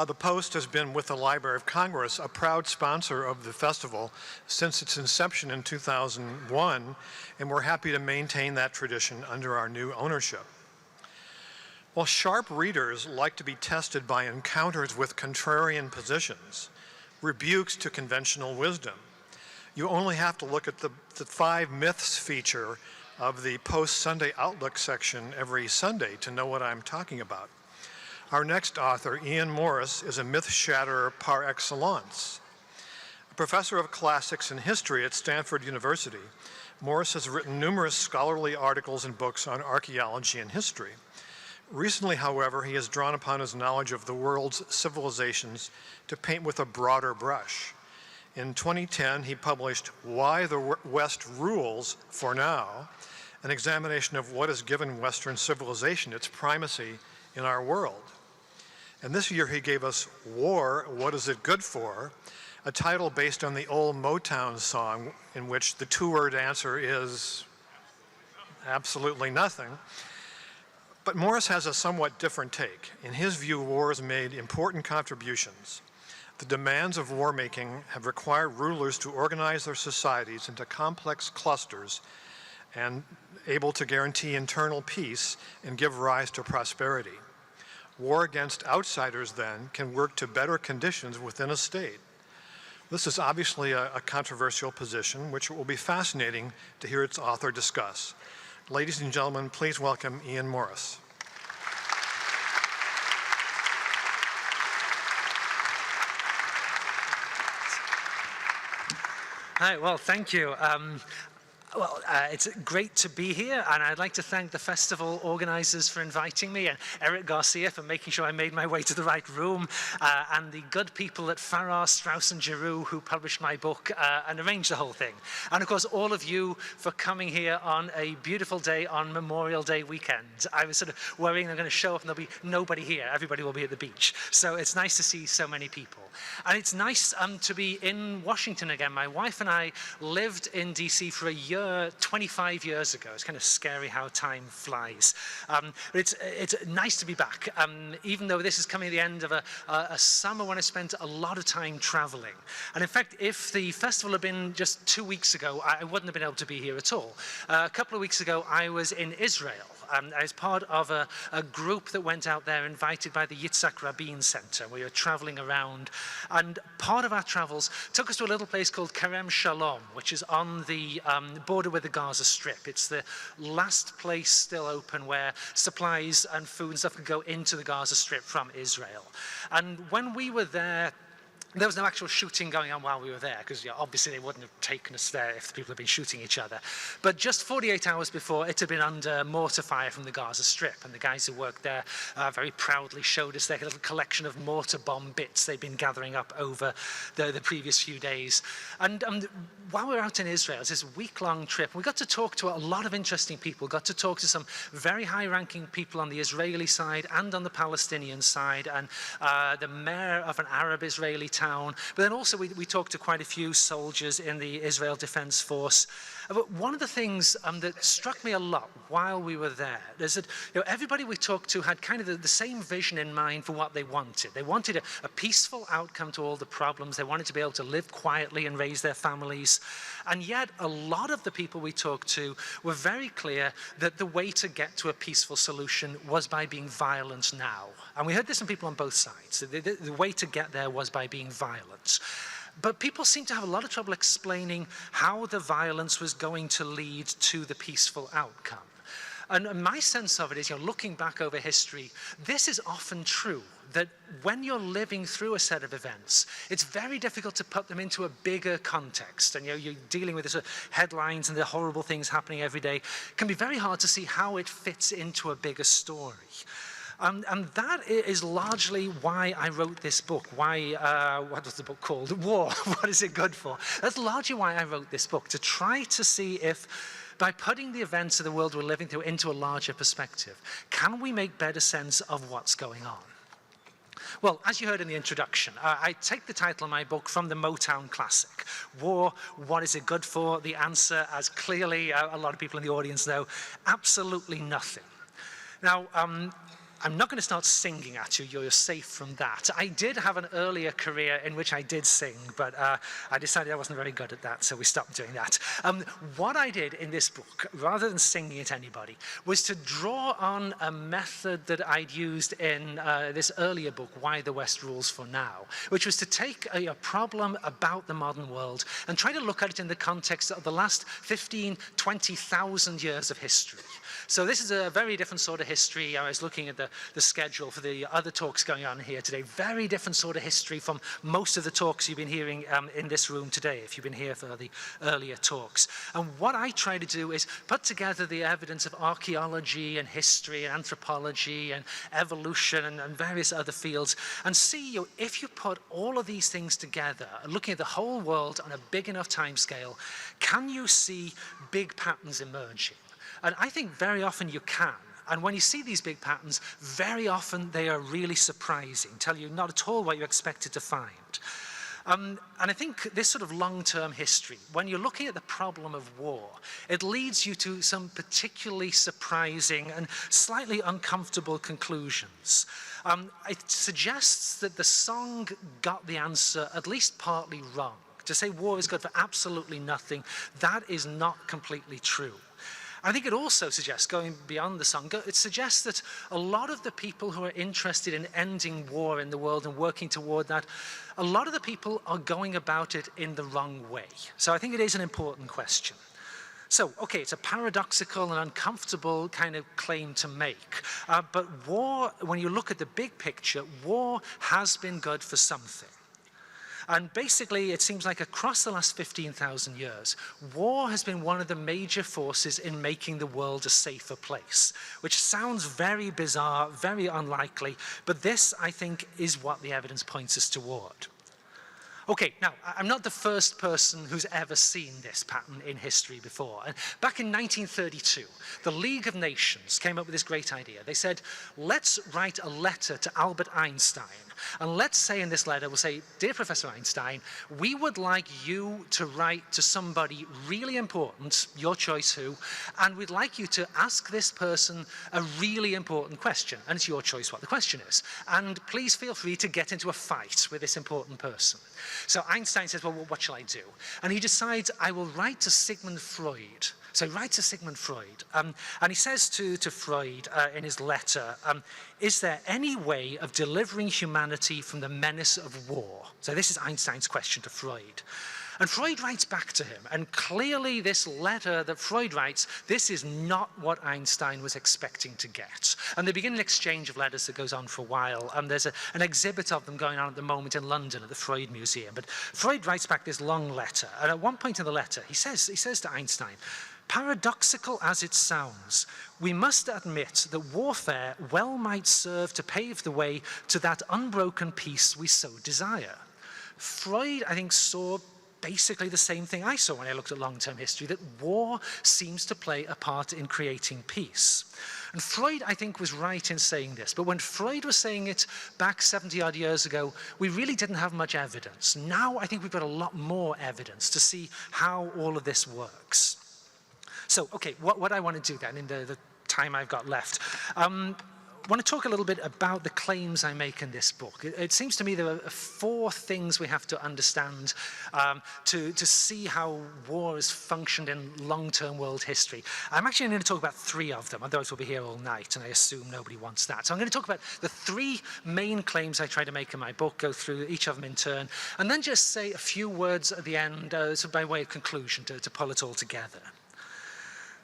The Post has been, with the Library of Congress, a proud sponsor of the festival since its inception in 2001, and we're happy to maintain that tradition under our new ownership. While sharp readers like to be tested by encounters with contrarian positions, rebukes to conventional wisdom, you only have to look at the 5 myths feature of the Post-Sunday Outlook section every Sunday to know what I'm talking about. Our next author, Ian Morris, is a myth shatterer par excellence. A professor of classics and history at Stanford University, Morris has written numerous scholarly articles and books on archaeology and history. Recently, however, he has drawn upon his knowledge of the world's civilizations to paint with a broader brush. In 2010, he published Why the West Rules for Now, an examination of what has given Western civilization its primacy in our world. And this year he gave us War, What Is It Good For?, a title based on the old Motown song in which the 2-word answer is absolutely nothing. But Morris has a somewhat different take. In his view, war has made important contributions. The demands of war making have required rulers to organize their societies into complex clusters and able to guarantee internal peace and give rise to prosperity. War against outsiders, then, can work to better conditions within a state. This is obviously a controversial position, which it will be fascinating to hear its author discuss. Ladies and gentlemen, please welcome Ian Morris. Hi, well, thank you. It's great to be here, and I'd like to thank the festival organizers for inviting me, and Eric Garcia for making sure I made my way to the right room, and the good people at Farrar, Straus and Giroux who published my book and arranged the whole thing. And of course, all of you for coming here on a beautiful day on Memorial Day weekend. I was sort of worrying I'm going to show up and there'll be nobody here. Everybody will be at the beach. So it's nice to see so many people. And it's nice to be in Washington again. My wife and I lived in DC for a year 25 years ago. It's kind of scary how time flies. But it's nice to be back, even though this is coming at the end of a summer when I spent a lot of time traveling. And in fact, if the festival had been just 2 weeks ago, I wouldn't have been able to be here at all. A couple of weeks ago, I was in Israel. I was part of a group that went out there invited by the Yitzhak Rabin Center. We were traveling around, and part of our travels took us to a little place called Kerem Shalom, which is on the border with the Gaza Strip. It's the last place still open where supplies and food and stuff could go into the Gaza Strip from Israel. And when we were there was no actual shooting going on while we were there, because obviously they wouldn't have taken us there if the people had been shooting each other. But just 48 hours before, it had been under mortar fire from the Gaza Strip, and the guys who worked there very proudly showed us their little collection of mortar bomb bits they'd been gathering up over the previous few days. And while we were out in Israel, it's this week-long trip, we got to talk to a lot of interesting people, got to talk to some very high-ranking people on the Israeli side and on the Palestinian side, and the mayor of an Arab Israeli town. But then also we talked to quite a few soldiers in the Israel Defense Force. But one of the things that struck me a lot while we were there is that everybody we talked to had kind of the same vision in mind for what they wanted. They wanted a peaceful outcome to all the problems. They wanted to be able to live quietly and raise their families. And yet a lot of the people we talked to were very clear that the way to get to a peaceful solution was by being violent now. And we heard this from people on both sides. The way to get there was by being violent. But people seem to have a lot of trouble explaining how the violence was going to lead to the peaceful outcome. And my sense of it is, looking back over history, this is often true, that when you're living through a set of events, it's very difficult to put them into a bigger context. And you're dealing with the sort of headlines and the horrible things happening every day. It can be very hard to see how it fits into a bigger story. And that is largely why I wrote this book. What was the book called? War, What Is It Good For? That's largely why I wrote this book, to try to see if, by putting the events of the world we're living through into a larger perspective, can we make better sense of what's going on? Well, as you heard in the introduction, I take the title of my book from the Motown classic, War, What Is It Good For? The answer, as clearly a lot of people in the audience know, absolutely nothing. Now, I'm not going to start singing at you, you're safe from that. I did have an earlier career in which I did sing, but I decided I wasn't very good at that, so we stopped doing that. What I did in this book, rather than singing at anybody, was to draw on a method that I'd used in this earlier book, Why the West Rules for Now, which was to take a problem about the modern world and try to look at it in the context of the last 15, 20,000 years of history. So this is a very different sort of history. I was looking at the schedule for the other talks going on here today. Very different sort of history from most of the talks you've been hearing in this room today, if you've been here for the earlier talks. And what I try to do is put together the evidence of archaeology and history and anthropology and evolution and various other fields and see if you put all of these things together, looking at the whole world on a big enough time scale, can you see big patterns emerging? And I think very often you can. And when you see these big patterns, very often they are really surprising, tell you not at all what you expected to find. And I think this sort of long-term history, when you're looking at the problem of war, it leads you to some particularly surprising and slightly uncomfortable conclusions. It suggests that the song got the answer at least partly wrong. To say war is good for absolutely nothing, that is not completely true. I think it also suggests, going beyond the song, it suggests that a lot of the people who are interested in ending war in the world and working toward that, a lot of the people are going about it in the wrong way. So I think it is an important question. So, okay, it's a paradoxical and uncomfortable kind of claim to make. But war, when you look at the big picture, war has been good for something. And basically, it seems like across the last 15,000 years, war has been one of the major forces in making the world a safer place, which sounds very bizarre, very unlikely, but this, I think, is what the evidence points us toward. Okay, now, I'm not the first person who's ever seen this pattern in history before. And back in 1932, the League of Nations came up with this great idea. They said, let's write a letter to Albert Einstein. And let's say in this letter, we'll say, Dear Professor Einstein, we would like you to write to somebody really important, your choice who, and we'd like you to ask this person a really important question. And it's your choice what the question is. And please feel free to get into a fight with this important person. So Einstein says, well, what shall I do? And he decides, I will write to Sigmund Freud. So he writes to Sigmund Freud, and he says to Freud in his letter, is there any way of delivering humanity from the menace of war? So this is Einstein's question to Freud. And Freud writes back to him, and clearly this letter that Freud writes, this is not what Einstein was expecting to get. And they begin an exchange of letters that goes on for a while, and there's an exhibit of them going on at the moment in London at the Freud Museum. But Freud writes back this long letter, and at one point in the letter, he says to Einstein, paradoxical as it sounds, we must admit that warfare well might serve to pave the way to that unbroken peace we so desire. Freud, I think, saw basically the same thing I saw when I looked at long-term history, that war seems to play a part in creating peace. And Freud, I think, was right in saying this, but when Freud was saying it back 70-odd years ago, we really didn't have much evidence. Now I think we've got a lot more evidence to see how all of this works. So, okay, what I want to do then in the time I've got left, I want to talk a little bit about the claims I make in this book. It seems to me there are 4 things we have to understand to see how war has functioned in long-term world history. I'm actually going to talk about 3 of them, otherwise we'll be here all night, and I assume nobody wants that. So I'm going to talk about the 3 main claims I try to make in my book, go through each of them in turn, and then just say a few words at the end so by way of conclusion to pull it all together.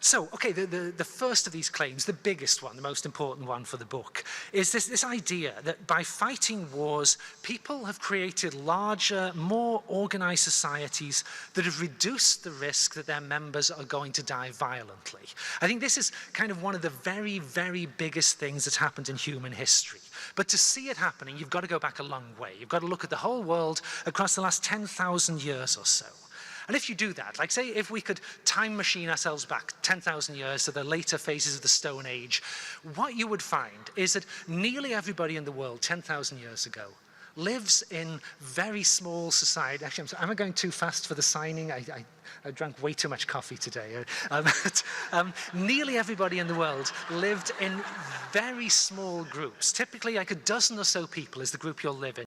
So, okay, the first of these claims, the biggest one, the most important one for the book, is this idea that by fighting wars, people have created larger, more organized societies that have reduced the risk that their members are going to die violently. I think this is kind of one of the very, very biggest things that's happened in human history. But to see it happening, you've got to go back a long way. You've got to look at the whole world across the last 10,000 years or so. And if you do that, like say if we could time machine ourselves back 10,000 years to the later phases of the Stone Age, what you would find is that nearly everybody in the world 10,000 years ago lives in very small society. Actually, am I going too fast for the signing? I drank way too much coffee today. Nearly everybody in the world lived in very small groups. Typically, like a dozen or so people is the group you'll live in.